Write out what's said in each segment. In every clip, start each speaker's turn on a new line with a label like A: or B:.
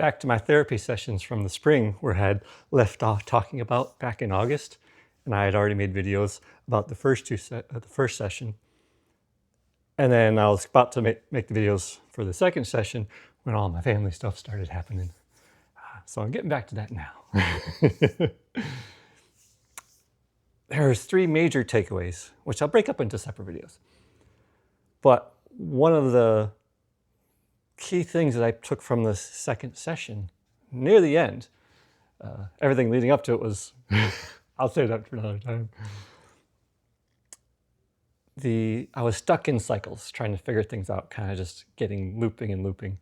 A: back to my therapy sessions from the spring where I had left off talking about back in August, and I had already made videos about the first session. And then I was about to make the videos for the second session when all my family stuff started happening. So I'm getting back to that now. There's three major takeaways, which I'll break up into separate videos. But one of the key things that I took from the second session, near the end, everything leading up to it was, I'll say that for another time. I was stuck in cycles, trying to figure things out, kind of just getting looping and looping.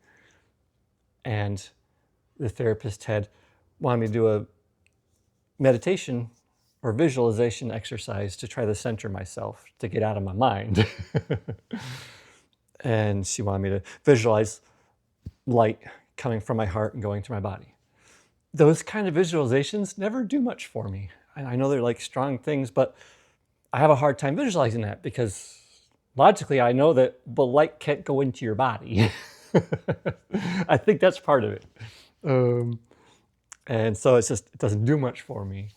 A: And the therapist had wanted me to do a meditation or visualization exercise to try to center myself, to get out of my mind. And she wanted me to visualize light coming from my heart and going to my body. Those kind of visualizations never do much for me. I know they're like strong things, but I have a hard time visualizing that because logically I know that the light can't go into your body. I think that's part of it. And so it doesn't do much for me.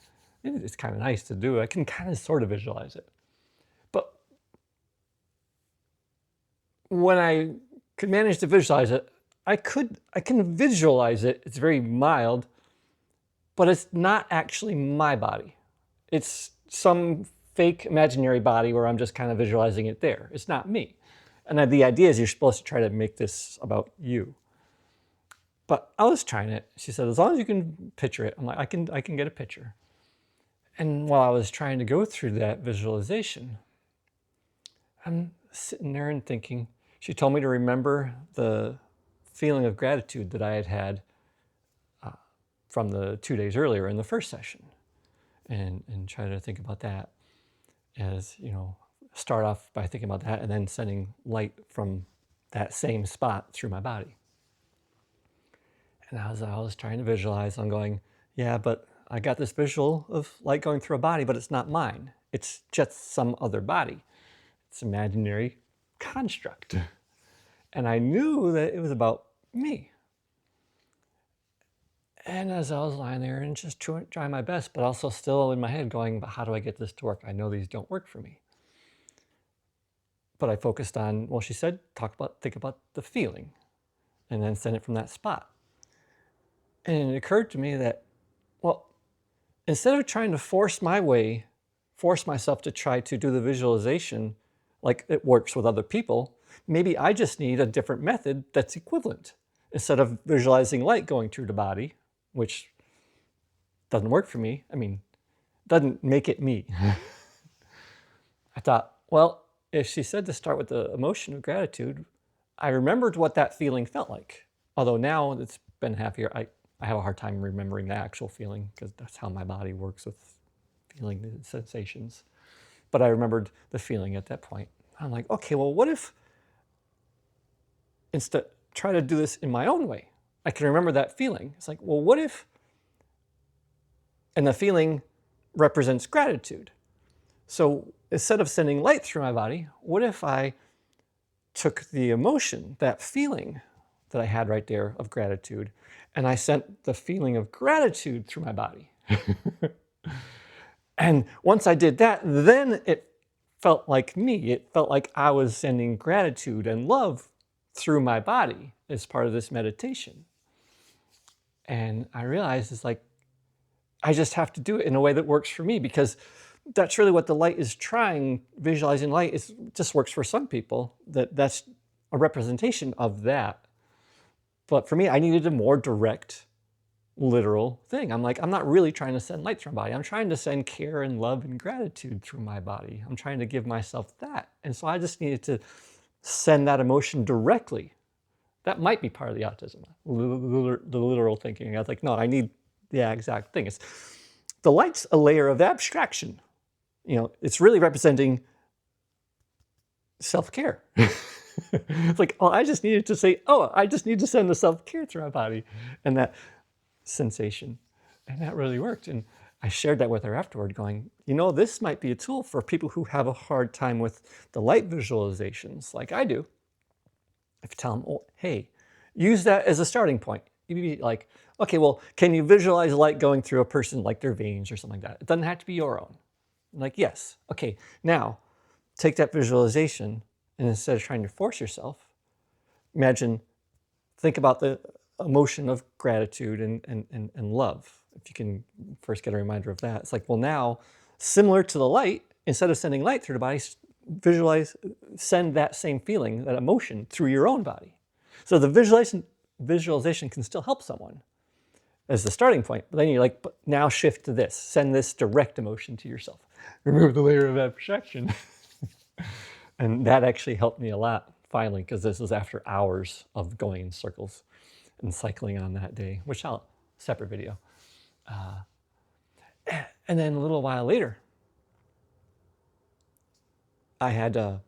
A: It's kind of nice to do. I can kind of sort of visualize it. But when I could manage to visualize it, I can visualize it. It's very mild, but it's not actually my body. It's some fake imaginary body where I'm just kind of visualizing it there. It's not me. And the idea is you're supposed to try to make this about you. But I was trying it. She said, as long as you can picture it. I'm like, I can get a picture. And while I was trying to go through that visualization, I'm sitting there and thinking, she told me to remember the feeling of gratitude that I had had from the 2 days earlier in the first session, and try to think about that as, start off by thinking about that and then sending light from that same spot through my body. And as I was trying to visualize, I'm going, yeah, but I got this visual of light going through a body, but it's not mine. It's just some other body. It's an imaginary construct. And I knew that it was about me. And as I was lying there and just trying my best, but also still in my head going, but how do I get this to work? I know these don't work for me. But I focused on, well, she said, think about the feeling and then send it from that spot. And it occurred to me that, well, instead of trying to force myself to try to do the visualization like it works with other people, maybe I just need a different method that's equivalent. Instead of visualizing light going through the body, which doesn't work for me, doesn't make it me. I thought, well, if she said to start with the emotion of gratitude, I remembered what that feeling felt like. Although now it's been half a year, I have a hard time remembering the actual feeling because that's how my body works with feeling the sensations. But I remembered the feeling at that point. I'm like, okay, well, what if instead try to do this in my own way? I can remember that feeling. It's like, well, what if, and the feeling represents gratitude. So instead of sending light through my body, what if I took the emotion, that feeling that I had right there of gratitude, and I sent the feeling of gratitude through my body. And once I did that, then it felt like me. It felt like I was sending gratitude and love through my body as part of this meditation. And I realized it's like, I just have to do it in a way that works for me, because that's really what the light is trying. Visualizing light just works for some people. That's a representation of that. But for me, I needed a more direct, literal thing. I'm like, I'm not really trying to send light through my body. I'm trying to send care and love and gratitude through my body. I'm trying to give myself that. And so I just needed to send that emotion directly. That might be part of the autism, the literal thinking. I was like, no, I need the exact thing. The light's a layer of abstraction. It's really representing self-care. It's like, oh, I just needed to say, oh, I just need to send the self-care through my body. And that sensation. And that really worked. And I shared that with her afterward going, this might be a tool for people who have a hard time with the light visualizations like I do. If you tell them, oh, hey, use that as a starting point. You'd be like, okay, well, can you visualize light going through a person, like their veins or something like that? It doesn't have to be your own. I'm like, yes. Okay, now take that visualization, and instead of trying to force yourself, think about the emotion of gratitude and love. If you can first get a reminder of that. It's like, well, now, similar to the light, instead of sending light through the body, send that same feeling, that emotion, through your own body. So the visualization can still help someone as the starting point, but then you but now shift to this. Send this direct emotion to yourself. Remove the layer of abstraction. And that actually helped me a lot, finally, because this was after hours of going in circles and cycling on that day, which separate video. And then a little while later, I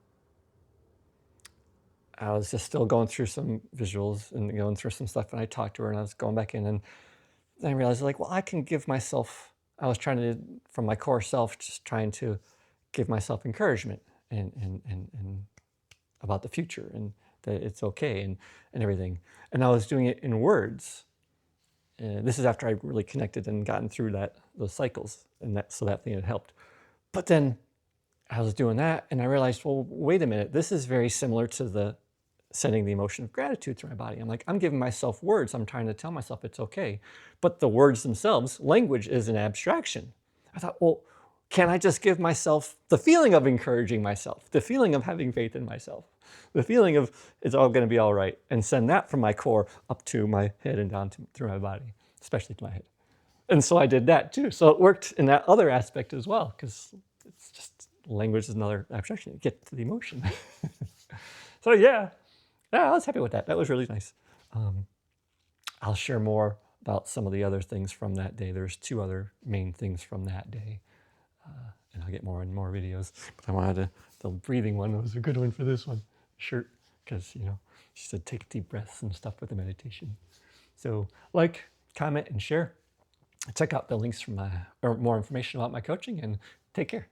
A: was just still going through some visuals and going through some stuff, and I talked to her, and I was going back in, and I realized, like, well, I can give myself, I was trying to, from my core self, just trying to give myself encouragement and about the future, and that it's okay, and everything. And I was doing it in words. This is after I really connected and gotten through those cycles, and so that thing had helped. But then I was doing that, and I realized, well, wait a minute, this is very similar to the sending the emotion of gratitude through my body. I'm like, I'm giving myself words. I'm trying to tell myself it's okay. But the words themselves, language is an abstraction. I thought, well, can I just give myself the feeling of encouraging myself, the feeling of having faith in myself, the feeling of it's all going to be all right, and send that from my core up to my head and down through my body, especially to my head. And so I did that too. So it worked in that other aspect as well, because it's just language is another abstraction. You get to the emotion. So yeah, I was happy with that. That was really nice. I'll share more about some of the other things from that day. There's 2 other main things from that day. And I'll get more and more videos. But I wanted the breathing one was a good one for this one. Shirt, because, she said take deep breaths and stuff with the meditation. So comment, and share. Check out the links or more information about my coaching, and take care.